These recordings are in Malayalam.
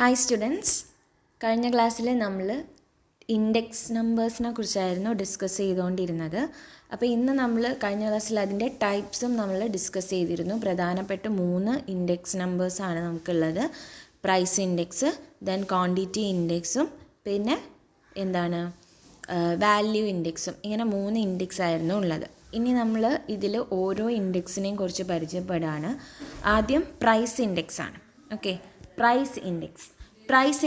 ഹായ് സ്റ്റുഡൻസ്, കഴിഞ്ഞ ക്ലാസ്സിൽ നമ്മൾ ഇൻഡെക്സ് നമ്പേഴ്സിനെ കുറിച്ചായിരുന്നു ഡിസ്കസ് ചെയ്തുകൊണ്ടിരുന്നത്. അപ്പോൾ ഇന്ന് നമ്മൾ കഴിഞ്ഞ ക്ലാസ്സിൽ അതിൻ്റെ ടൈപ്സും നമ്മൾ ഡിസ്കസ് ചെയ്തിരുന്നു. പ്രധാനപ്പെട്ട 3 ഇൻഡെക്സ് നമ്പേഴ്സാണ് നമുക്കുള്ളത്. പ്രൈസ് ഇൻഡെക്സ്, ദെൻ ക്വാണ്ടിറ്റി ഇൻഡെക്സും പിന്നെ വാല്യൂ ഇൻഡെക്സും. ഇങ്ങനെ 3 ഇൻഡെക്സ് ആയിരുന്നു ഉള്ളത്. ഇനി നമ്മൾ ഇതിൽ ഓരോ ഇൻഡെക്സിനെയും കുറിച്ച് പരിചയപ്പെടുകയാണ്. ആദ്യം പ്രൈസ് ഇൻഡെക്സ് ആണ്. ഓക്കെ, പ്രൈസ്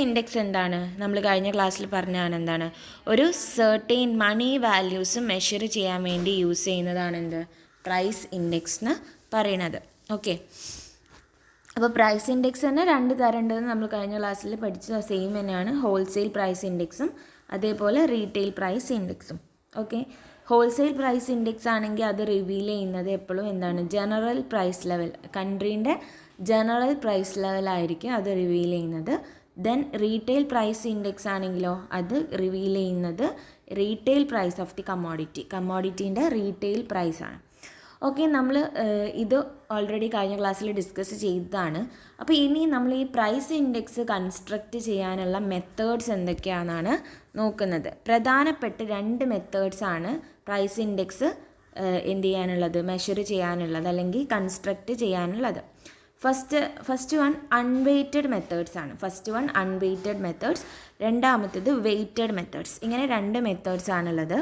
ഇൻഡെക്സ് എന്താണ്? നമ്മൾ കഴിഞ്ഞ ക്ലാസ്സിൽ പറഞ്ഞതാണ് എന്താണ്, ഒരു സെർട്ടൈൻ മണി വാല്യൂസ് മെഷർ ചെയ്യാൻ വേണ്ടി യൂസ് ചെയ്യുന്നതാണ് പ്രൈസ് ഇൻഡെക്സ് എന്ന് പറയണത്. ഓക്കെ, അപ്പോൾ പ്രൈസ് ഇൻഡെക്സ് തന്നെ 2 തരം ഉണ്ടെന്ന് നമ്മൾ കഴിഞ്ഞ ക്ലാസ്സിൽ പഠിച്ച സെയിം തന്നെയാണ്. ഹോൾസെയിൽ പ്രൈസ് ഇൻഡെക്സും അതേപോലെ റീറ്റെയിൽ പ്രൈസ് ഇൻഡെക്സും. ഓക്കെ, ഹോൾസെയിൽ പ്രൈസ് ഇൻഡെക്സ് ആണെങ്കിൽ അത് റിവീൽ ചെയ്യുന്നത് എപ്പോഴും ജനറൽ പ്രൈസ് ലെവൽ, കൺട്രീൻ്റെ ജനറൽ പ്രൈസ് ലെവലായിരിക്കും അത് റിവീൽ ചെയ്യുന്നത്. ദെൻ റീറ്റെയിൽ പ്രൈസ് ഇൻഡെക്സ് ആണെങ്കിലോ അത് റിവീൽ ചെയ്യുന്നത് റീറ്റെയിൽ പ്രൈസ് ഓഫ് ദി കമ്മോഡിറ്റീൻ്റെ റീറ്റെയിൽ പ്രൈസാണ്. ഓക്കെ, നമ്മൾ ഇത് ഓൾറെഡി കഴിഞ്ഞ ക്ലാസ്സിൽ ഡിസ്കസ് ചെയ്തതാണ്. അപ്പോൾ ഇനി നമ്മൾ ഈ പ്രൈസ് ഇൻഡെക്സ് കൺസ്ട്രക്റ്റ് ചെയ്യാനുള്ള മെത്തേഡ്സ് എന്തൊക്കെയാണെന്നാണ് നോക്കുന്നത്. പ്രധാനപ്പെട്ട 2 മെത്തേഡ്സാണ് പ്രൈസ് ഇൻഡെക്സ് മെഷർ ചെയ്യാനുള്ളത് അല്ലെങ്കിൽ കൺസ്ട്രക്റ്റ് ചെയ്യാനുള്ളത്. ഫസ്റ്റ് വൺ അൺവെയ്റ്റഡ് മെത്തേഡ്സ് ആണ്. രണ്ടാമത്തേത് വെയ്റ്റഡ് മെത്തേഡ്സ്. ഇങ്ങനെ 2 മെത്തേഡ്സ് ആണുള്ളത്.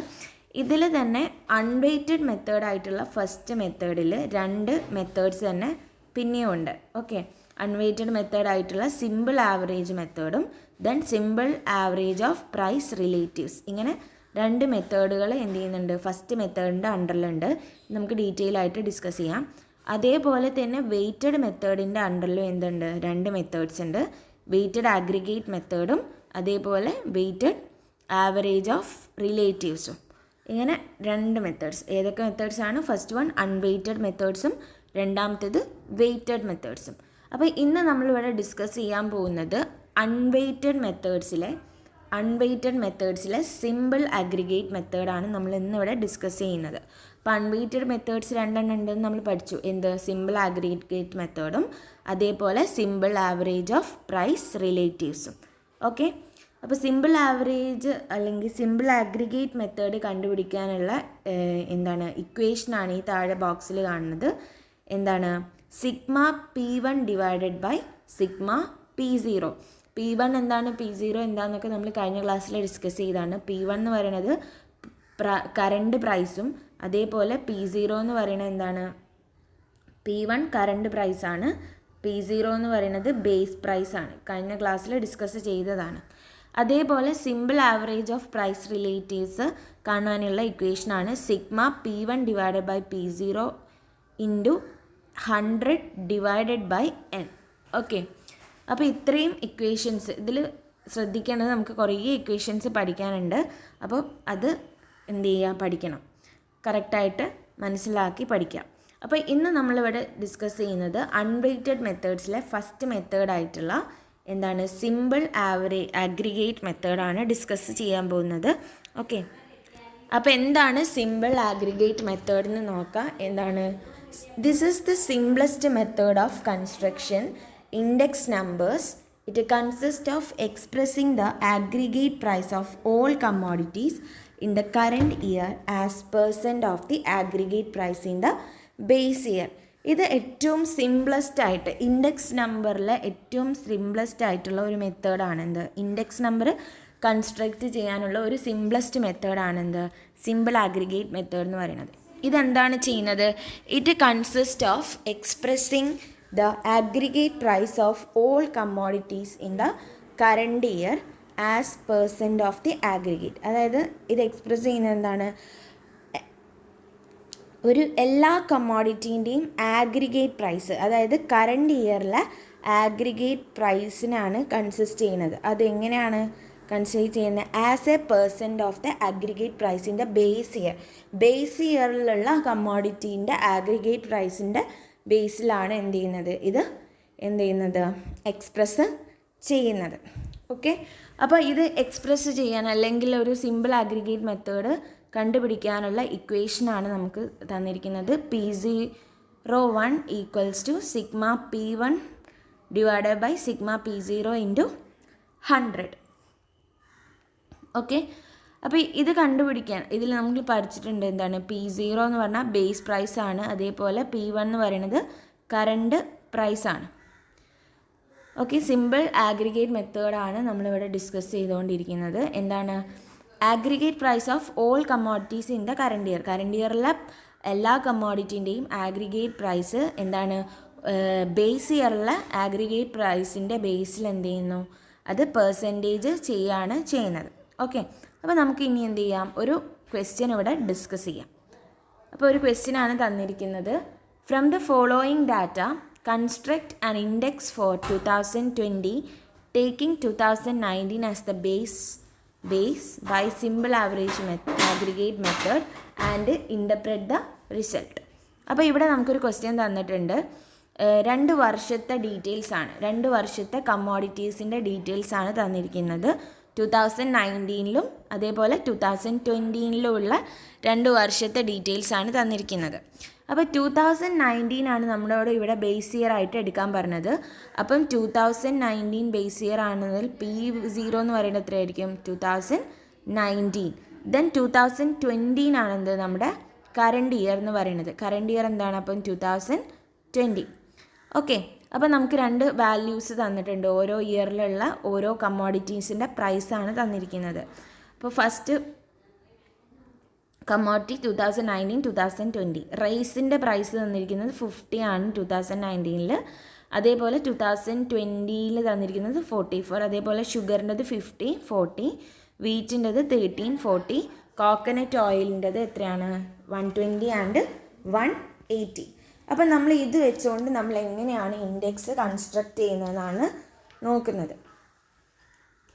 ഇതിൽ തന്നെ അൺവെയ്റ്റഡ് മെത്തേഡായിട്ടുള്ള ഫസ്റ്റ് മെത്തേഡിൽ 2 മെത്തേഡ്സ് തന്നെ പിന്നെയും ഉണ്ട്. ഓക്കെ, അൺവെയ്റ്റഡ് മെത്തേഡായിട്ടുള്ള സിമ്പിൾ ആവറേജ് മെത്തേഡും then simple average of price relatives. ഇങ്ങനെ 2 മെത്തേഡുകൾ ഫസ്റ്റ് മെത്തേഡിൻ്റെ അണ്ടറിലുണ്ട്. നമുക്ക് ഡീറ്റെയിൽ ആയിട്ട് ഡിസ്കസ് ചെയ്യാം. അതേപോലെ തന്നെ വെയ്റ്റഡ് മെത്തേഡിൻ്റെ അണ്ടറിലും 2 മെത്തേഡ്സ് ഉണ്ട്. വെയ്റ്റഡ് ആഗ്രിഗേറ്റ് മെത്തേഡും അതേപോലെ വെയ്റ്റഡ് ആവറേജ് ഓഫ് റിലേറ്റീവ്സും. ഇങ്ങനെ 2 മെത്തേഡ്സ്. ഏതൊക്കെ മെത്തേഡ്സാണ്? ഫസ്റ്റ് വൺ അൺവെയ്റ്റഡ് മെത്തേഡ്സും രണ്ടാമത്തേത് വെയ്റ്റഡ് മെത്തേഡ്സും. അപ്പോൾ ഇന്ന് നമ്മളിവിടെ ഡിസ്കസ് ചെയ്യാൻ പോകുന്നത് അൺവെയ്റ്റഡ് മെത്തേഡ്സിലെ സിമ്പിൾ അഗ്രിഗേറ്റ് മെത്തേഡാണ് നമ്മൾ ഇന്നിവിടെ ഡിസ്കസ് ചെയ്യുന്നത്. അപ്പോൾ അൺവെയ്റ്റഡ് മെത്തേഡ്സ് 2 ഉണ്ടെന്ന് നമ്മൾ പഠിച്ചു. സിമ്പിൾ അഗ്രിഗേറ്റ് മെത്തേഡും അതേപോലെ സിമ്പിൾ ആവറേജ് ഓഫ് പ്രൈസ് റിലേറ്റീവ്സും. ഓക്കെ, അപ്പോൾ സിമ്പിൾ ആവറേജ് അല്ലെങ്കിൽ സിമ്പിൾ അഗ്രിഗേറ്റ് മെത്തേഡ് കണ്ടുപിടിക്കാനുള്ള ഇക്വേഷനാണ് ഈ താഴെ ബോക്സിൽ കാണുന്നത്. Sigma P1 divided by sigma P0. P1 എന്താണ്, P0 എന്താണെന്നൊക്കെ നമ്മൾ കഴിഞ്ഞ ക്ലാസ്സിൽ ഡിസ്കസ് ചെയ്തതാണ്. P1 എന്ന് പറയുന്നത് കറണ്ട് പ്രൈസും അതേപോലെ P0 എന്ന് പറയുന്നത് P1 കറണ്ട് പ്രൈസാണ്, P0 എന്ന് പറയുന്നത് ബേസ് പ്രൈസാണ്. കഴിഞ്ഞ ക്ലാസ്സിൽ ഡിസ്കസ് ചെയ്തതാണ്. അതേപോലെ simple average of price relatives കാണാനുള്ള ഇക്വേഷനാണ് sigma P1 divided by P0 into 100 divided by N. Okay, അപ്പോൾ ഇത്രയും ഇക്വേഷൻസ് ഇതിൽ ശ്രദ്ധിക്കേണ്ടത്, നമുക്ക് കുറേ ഇക്വേഷൻസ് പഠിക്കാനുണ്ട്. അപ്പോൾ അത് പഠിക്കണം, കറക്റ്റായിട്ട് മനസ്സിലാക്കി പഠിക്കാം. അപ്പോൾ ഇന്ന് നമ്മളിവിടെ ഡിസ്കസ് ചെയ്യുന്നത് അൺവെയ്റ്റഡ് മെത്തേഡ്സിലെ ഫസ്റ്റ് മെത്തേഡായിട്ടുള്ള സിമ്പിൾ അഗ്രിഗേറ്റ് മെത്തേഡാണ് ഡിസ്കസ് ചെയ്യാൻ പോകുന്നത്. ഓക്കെ, അപ്പോൾ എന്താണ് സിമ്പിൾ അഗ്രിഗേറ്റ് മെത്തേഡ് എന്ന് നോക്കാം. This is the simplest method of construction index numbers. It consist of expressing the aggregate price of all commodities in the current year as percent of the aggregate price in the base year. ഇത് ഏറ്റവും സിംപ്ലസ്റ്റ് ആയിട്ട് ഇൻഡെക്സ് നമ്പറിലെ ഏറ്റവും സിംപ്ലസ്റ്റ് ആയിട്ടുള്ള ഒരു മെത്തേഡാണ് ഇൻഡെക്സ് നമ്പർ കൺസ്ട്രക്റ്റ് ചെയ്യാനുള്ള ഒരു സിംപ്ലസ്റ്റ് മെത്തേഡാണ് സിമ്പിൾ അഗ്രിഗേറ്റ് മെത്തേഡ് എന്ന് പറയുന്നത്. ഇതെന്താണ് ചെയ്യുന്നത്? It consist of expressing the aggregate price of all commodities in the current year as percent of the aggregate. അതായത് ഇത് എക്സ്പ്രസ് ചെയ്യുന്നത് എല്ലാ കമ്മോഡിറ്റീൻ്റെയും ആഗ്രിഗേറ്റ് പ്രൈസ്, അതായത് കറണ്ട് ഇയറിലെ ആഗ്രിഗേറ്റ് പ്രൈസിനാണ് കൺസിസ്റ്റ് ചെയ്യുന്നത്. അതെങ്ങനെയാണ് കൺസിഡർ ചെയ്യുന്നത്? As a percent of the aggregate പ്രൈസിൻ്റെ ബേസ് ഇയറിലുള്ള കമ്മോഡിറ്റീൻ്റെ ആഗ്രിഗേറ്റ് പ്രൈസിൻ്റെ ബേസിലാണ് ഇത് എക്സ്പ്രസ് ചെയ്യുന്നത്. ഓക്കെ, അപ്പോൾ ഇത് എക്സ്പ്രസ് ചെയ്യാൻ അല്ലെങ്കിൽ ഒരു സിമ്പിൾ അഗ്രിഗേറ്റ് മെത്തേഡ് കണ്ടുപിടിക്കാനുള്ള ഇക്വേഷനാണ് നമുക്ക് തന്നിരിക്കുന്നത്. P01 equals to sigma P1 divided by sigma P0 into 100. Okay, അപ്പോൾ ഇത് കണ്ടുപിടിക്കാൻ ഇതിൽ നമ്മൾ പഠിച്ചിട്ടുണ്ട് എന്താണ്, P0 എന്ന് പറഞ്ഞാൽ ബേസ് പ്രൈസ് ആണ്, അതേപോലെ P1 എന്ന് പറയുന്നത് കറണ്ട് പ്രൈസ് ആണ്. ഓക്കെ, സിമ്പിൾ ആഗ്രിഗേറ്റ് മെത്തേഡാണ് നമ്മളിവിടെ ഡിസ്കസ് ചെയ്തുകൊണ്ടിരിക്കുന്നത്. എന്താണ്, aggregate price of all commodities in the current year. Current ഇയറിലെ എല്ലാ കമ്മോഡിറ്റിൻ്റെയും ആഗ്രിഗേറ്റ് പ്രൈസ് എന്താണ്, ബേസ് ഇയറിലെ ആഗ്രിഗേറ്റ് പ്രൈസിൻ്റെ ബേസിൽ എന്ത് ചെയ്യുന്നു, അത് പെർസെൻറ്റേജ് ചെയ്യാണ് ചെയ്യുന്നത്. ഓക്കെ, അപ്പോൾ നമുക്ക് ഇനി എന്ത് ചെയ്യാം, ഒരു ക്വസ്റ്റ്യൻ ഇവിടെ ഡിസ്കസ് ചെയ്യാം. അപ്പോൾ ഒരു ക്വസ്റ്റ്യൻ ആണ് തന്നിരിക്കുന്നത്. From the following data construct an index for 2020 taking 2019 as the base by simple average aggregate method and interpret the result. അപ്പോൾ ഇവിടെ നമുക്കൊരു ക്വസ്റ്റ്യൻ തന്നിട്ടുണ്ട്. 2 വർഷത്തെ ഡീറ്റെയിൽസ് ആണ്, 2 വർഷത്തെ കമ്മോഡിറ്റീസിൻ്റെ ഡീറ്റെയിൽസ് ആണ് തന്നിരിക്കുന്നത്. 2019 അതേപോലെ 2020 ഉള്ള 2 വർഷത്തെ ഡീറ്റെയിൽസ് ആണ് തന്നിരിക്കുന്നത്. അപ്പോൾ 2019 ആണ് നമ്മളോട് ഇവിടെ ബേസ് ഇയർ ആയിട്ട് എടുക്കാൻ പറഞ്ഞത്. അപ്പം 2019 ബേസ് ഇയർ ആണെങ്കിൽ P0 എന്ന് പറയുന്നത് എത്രയായിരിക്കും, 2019. ദെൻ 2020 ആണെന്ത് നമ്മുടെ കറണ്ട് ഇയർ എന്ന് പറയുന്നത്. കറണ്ട് ഇയർ എന്താണ്, അപ്പം 2020. ഓക്കെ, അപ്പോൾ നമുക്ക് 2 വാല്യൂസ് തന്നിട്ടുണ്ട്, ഓരോ ഇയറിലുള്ള ഓരോ കമ്മോഡിറ്റീസിൻ്റെ പ്രൈസാണ് തന്നിരിക്കുന്നത്. അപ്പോൾ ഫസ്റ്റ് കമ്മോഡിറ്റി 2019 2020 റൈസിൻ്റെ പ്രൈസ് തന്നിരിക്കുന്നത് 50 ആണ് 2019. അതേപോലെ 2020 തന്നിരിക്കുന്നത് 44. അതേപോലെ ഷുഗറിൻ്റെത് 50 40, വീറ്റിൻ്റെത് 13 40, കോക്കനട്ട് ഓയിലിൻ്റെത് എത്രയാണ് 120 ആൻഡ് 180. അപ്പം നമ്മൾ ഇത് വെച്ചുകൊണ്ട് നമ്മൾ എങ്ങനെയാണ് ഇൻഡെക്സ് കൺസ്ട്രക്ട് ചെയ്യുന്നതെന്നാണ് നോക്കുന്നത്.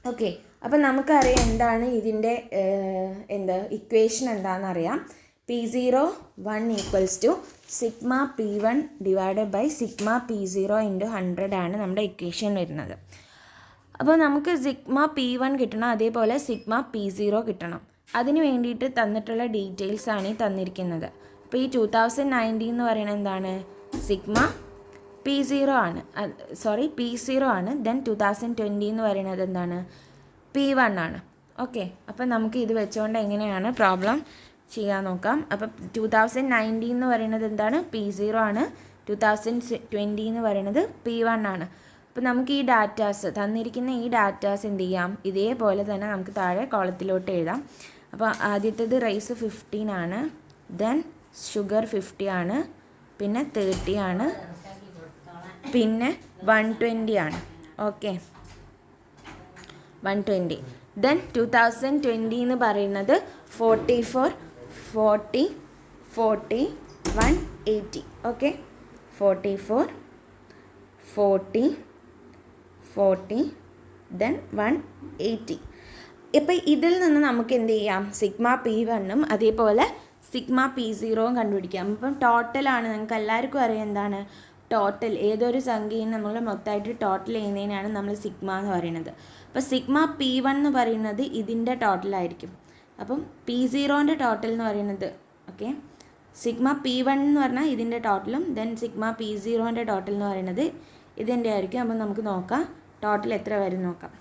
ഓക്കെ, അപ്പം നമുക്കറിയാം എന്താണ് ഇതിൻ്റെ ഇക്വേഷൻ എന്താണെന്നറിയാം. P0 1 equals to sigma P1 divided by sigma P0 into 100 ആണ് നമ്മുടെ ഇക്വേഷൻ വരുന്നത്. അപ്പോൾ നമുക്ക് സിഗ്മ P1 കിട്ടണം, അതേപോലെ സിഗ്മ P0 കിട്ടണം. അതിന് വേണ്ടിയിട്ട് തന്നിട്ടുള്ള ഡീറ്റെയിൽസ് ആണ് ഈ തന്നിരിക്കുന്നത്. അപ്പോൾ ഈ 2019 എന്ന് പറയുന്നത് എന്താണ്, സിഗ്മ P0 ആണ്, P0 ആണ്. ദെൻ 2020 എന്ന് പറയുന്നത് എന്താണ്, P1 ആണ്. ഓക്കെ, അപ്പം നമുക്ക് ഇത് വെച്ചുകൊണ്ട് എങ്ങനെയാണ് പ്രോബ്ലം ചെയ്യാൻ നോക്കാം. അപ്പം 2019 എന്ന് പറയുന്നത് എന്താണ്, P0 ആണ്. 2020 എന്ന് പറയുന്നത് P1 ആണ്. അപ്പോൾ നമുക്ക് ഈ ഡാറ്റാസ് തന്നിരിക്കുന്ന ഈ ഡാറ്റാസ് എന്ത് ചെയ്യാം, ഇതേപോലെ തന്നെ നമുക്ക് താഴെ കോളത്തിലോട്ട് എഴുതാം. അപ്പോൾ ആദ്യത്തേത് റൈസ് 15 ആണ്, ദെൻ ഷുഗർ 50 ആണ്, പിന്നെ 30 ആണ്, പിന്നെ 120 ആണ്. ഓക്കെ, 120. ദെൻ 2020 എന്ന് പറയുന്നത് 44 40 40 180. Okay, 44 40 40 then 180. ഇപ്പോൾ ഇതിൽ നിന്ന് നമുക്ക് എന്ത് ചെയ്യാം, സിഗ്മ P1ഉം അതേപോലെ സിഗ്മ P0 കണ്ടുപിടിക്കാം. അപ്പം ടോട്ടലാണ്, നിങ്ങൾക്ക് എല്ലാവർക്കും അറിയാം എന്താണ് ടോട്ടൽ. ഏതൊരു സംഖ്യയും നമ്മൾ മൊത്തമായിട്ട് ടോട്ടൽ ചെയ്യുന്നതിനാണ് നമ്മൾ സിഗ്മ എന്ന് പറയുന്നത്. അപ്പോൾ സിഗ്മ P1 എന്ന് പറയുന്നത് ഇതിൻ്റെ ടോട്ടലായിരിക്കും. അപ്പം P0ൻ്റെ ടോട്ടൽ എന്ന് പറയുന്നത്, ഓക്കെ, സിഗ്മ P1 എന്ന് പറഞ്ഞാൽ ഇതിൻ്റെ ടോട്ടലും, ദെൻ സിഗ്മ P0ൻ്റെ ടോട്ടൽ എന്ന് പറയുന്നത് ഇതിൻ്റെ ആയിരിക്കും. അപ്പം നമുക്ക് നോക്കാം ടോട്ടൽ എത്ര വരും നോക്കാം.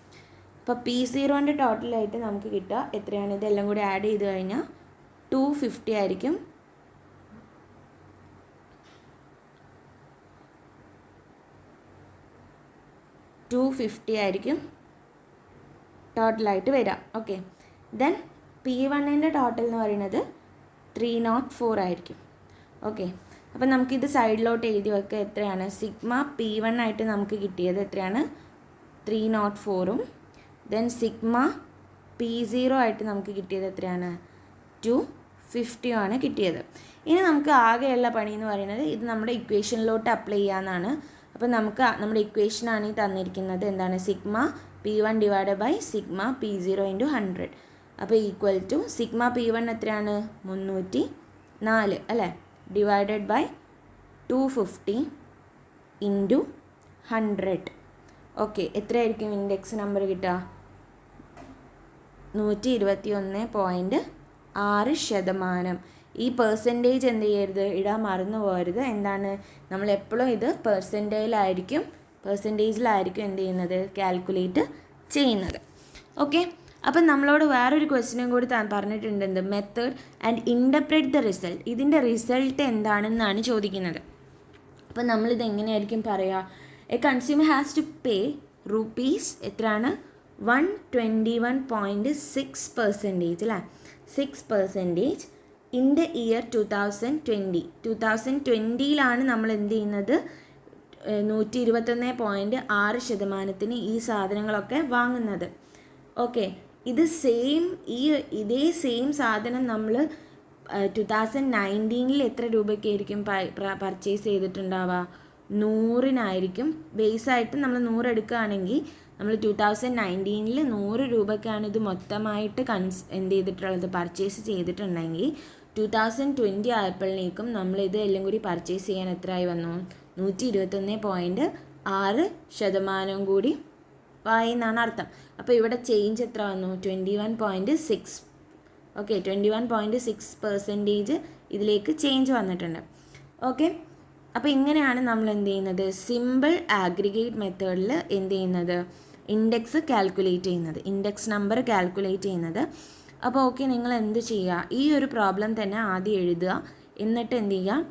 അപ്പോൾ P0ൻ്റെ ടോട്ടലായിട്ട് നമുക്ക് കിട്ടുക എത്രയാണ്, ഇതെല്ലാം കൂടി ആഡ് ചെയ്ത് കഴിഞ്ഞാൽ 250 ആയിരിക്കും. ആയിരിക്കും ടോട്ടലായിട്ട് വരിക. ഓക്കെ, ദെൻ P1ൻ്റെ ടോട്ടൽ എന്ന് പറയുന്നത് 304 ആയിരിക്കും. ഓക്കെ, അപ്പം നമുക്കിത് സൈഡിലോട്ട് എഴുതി വെക്കുക. എത്രയാണ് സിഗ്മ P1 ആയിട്ട് നമുക്ക് കിട്ടിയത് എത്രയാണ് 304ഉം, ദെൻ സിഗ്മ P0 ആയിട്ട് നമുക്ക് കിട്ടിയത് എത്രയാണ് 250 ആണ് കിട്ടിയത്. ഇനി നമുക്ക് ആകെയുള്ള പണി എന്ന് പറയുന്നത് ഇത് നമ്മുടെ ഇക്വേഷനിലോട്ട് അപ്ലൈ ചെയ്യാമെന്നാണ്. അപ്പോൾ നമുക്ക് നമ്മുടെ ഇക്വേഷനാണ് ഈ തന്നിരിക്കുന്നത്. എന്താണ്, sigma P1 divided by sigma P0 into 100. അപ്പോൾ ഈക്വൽ ടു സിഗ്മ P1 എത്രയാണ് 304 അല്ലേ, ഡിവൈഡഡ് ബൈ 250 ഇൻറ്റു 100. ഓക്കെ, എത്രയായിരിക്കും ഇൻഡെക്സ് നമ്പർ കിട്ടുക, 121.6%. ഈ പെർസെൻറ്റേജ് എന്ത് ചെയ്യരുത്, ഇടാൻ മറന്നു പോകരുത്. എന്താണ്, നമ്മൾ എപ്പോഴും ഇത് പെർസെൻറ്റേജിലായിരിക്കും പെർസെൻറ്റേജിലായിരിക്കും എന്ത് ചെയ്യുന്നത്, കാൽക്കുലേറ്റ് ചെയ്യുന്നത്. ഓക്കെ, അപ്പം നമ്മളോട് വേറൊരു ക്വസ്റ്റ്യനും കൂടി പറഞ്ഞിട്ടുണ്ട്, എന്ത്, method and interpret the result. ഇതിൻ്റെ റിസൾട്ട് എന്താണെന്നാണ് ചോദിക്കുന്നത്. അപ്പം നമ്മളിത് എങ്ങനെയായിരിക്കും പറയുക? A consumer has to pay rupees എത്രയാണ്, 121.6% അല്ലേ, 6% ഇൻ ദ ഇയർ 2020. 2020 നമ്മൾ എന്ത് ചെയ്യുന്നത്, 121.6% ഈ സാധനങ്ങളൊക്കെ വാങ്ങുന്നത്. ഓക്കെ, ഇത് ഇതേ സെയിം സാധനം നമ്മൾ 2019 എത്ര രൂപയ്ക്കായിരിക്കും പർച്ചേസ് ചെയ്തിട്ടുണ്ടാവുക, 100-നായിരിക്കും. ബേസായിട്ട് നമ്മൾ 100 എടുക്കുകയാണെങ്കിൽ നമ്മൾ 2019 100 രൂപയ്ക്കാണ് ഇത് മൊത്തമായിട്ട് എന്ത് ചെയ്തിട്ടുള്ളത്, പർച്ചേസ് ചെയ്തിട്ടുണ്ടെങ്കിൽ 2020 ആയപ്പോഴേക്കും നമ്മളിത് എല്ലാം കൂടി പർച്ചേസ് ചെയ്യാൻ എത്രയായി വന്നു, 121.6% കൂടി ആയി എന്നാണ് അർത്ഥം. അപ്പോൾ ഇവിടെ ചേഞ്ച് എത്ര വന്നു, 21.6. ഓക്കെ, 21.6% ഇതിലേക്ക് ചേഞ്ച് വന്നിട്ടുണ്ട്. ഓക്കെ, അപ്പോൾ ഇങ്ങനെയാണ് നമ്മൾ എന്ത് ചെയ്യുന്നത്, സിമ്പിൾ ആഗ്രിഗേറ്റ് മെത്തേഡിൽ എന്ത് ചെയ്യുന്നത്, ഇൻഡെക്സ് കാൽക്കുലേറ്റ് ചെയ്യുന്നത്, ഇൻഡെക്സ് നമ്പർ കാൽക്കുലേറ്റ് ചെയ്യുന്നത്. അപ്പോൾ ഓക്കെ, നിങ്ങൾ എന്ത് ചെയ്യുക, ഈ ഒരു പ്രോബ്ലം തന്നെ ആദ്യം എഴുതുക, എന്നിട്ട് എന്ത് ചെയ്യുക,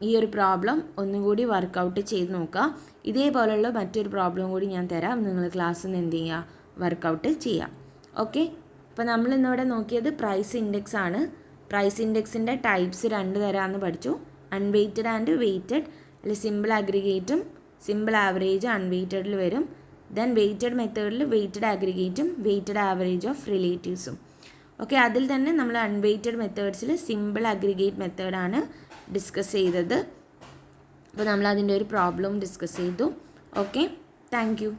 ഈ ഒരു പ്രോബ്ലം ഒന്നുകൂടി വർക്കൗട്ട് ചെയ്ത് നോക്കുക. ഇതേപോലുള്ള മറ്റൊരു പ്രോബ്ലം കൂടി ഞാൻ തരാം, നിങ്ങൾ ക്ലാസ്സിൽ നിന്ന് എന്ത് ചെയ്യുക, വർക്കൗട്ട് ചെയ്യാം. ഓക്കെ, അപ്പോൾ നമ്മൾ ഇന്നിവിടെ നോക്കിയത് പ്രൈസ് ഇൻഡെക്സ് ആണ്. പ്രൈസ് ഇൻഡെക്സിൻ്റെ ടൈപ്സ് 2 തരാമെന്ന് പഠിച്ചു, അൺവെയ്റ്റഡ് ആൻഡ് വെയ്റ്റഡ്. അല്ലെങ്കിൽ സിമ്പിൾ അഗ്രിഗേറ്റും സിമ്പിൾ ആവറേജ് അൺവെയ്റ്റഡിൽ വരും. ദെൻ വെയ്റ്റഡ് മെത്തേഡിൽ വെയ്റ്റഡ് അഗ്രിഗേറ്റും വെയ്റ്റഡ് ആവറേജ് ഓഫ് റിലേറ്റീവ്സും. ഓക്കെ, അതിൽ തന്നെ നമ്മൾ അൺവെയ്റ്റഡ് മെത്തേഡ്സിൽ സിമ്പിൾ അഗ്രിഗേറ്റ് മെത്തേഡാണ് ഡിസ്കസ് ചെയ്തത്. അപ്പോൾ നമ്മൾ അതിൻ്റെ ഒരു പ്രോബ്ലം ഡിസ്കസ് ചെയ്തു. Okay, thank U.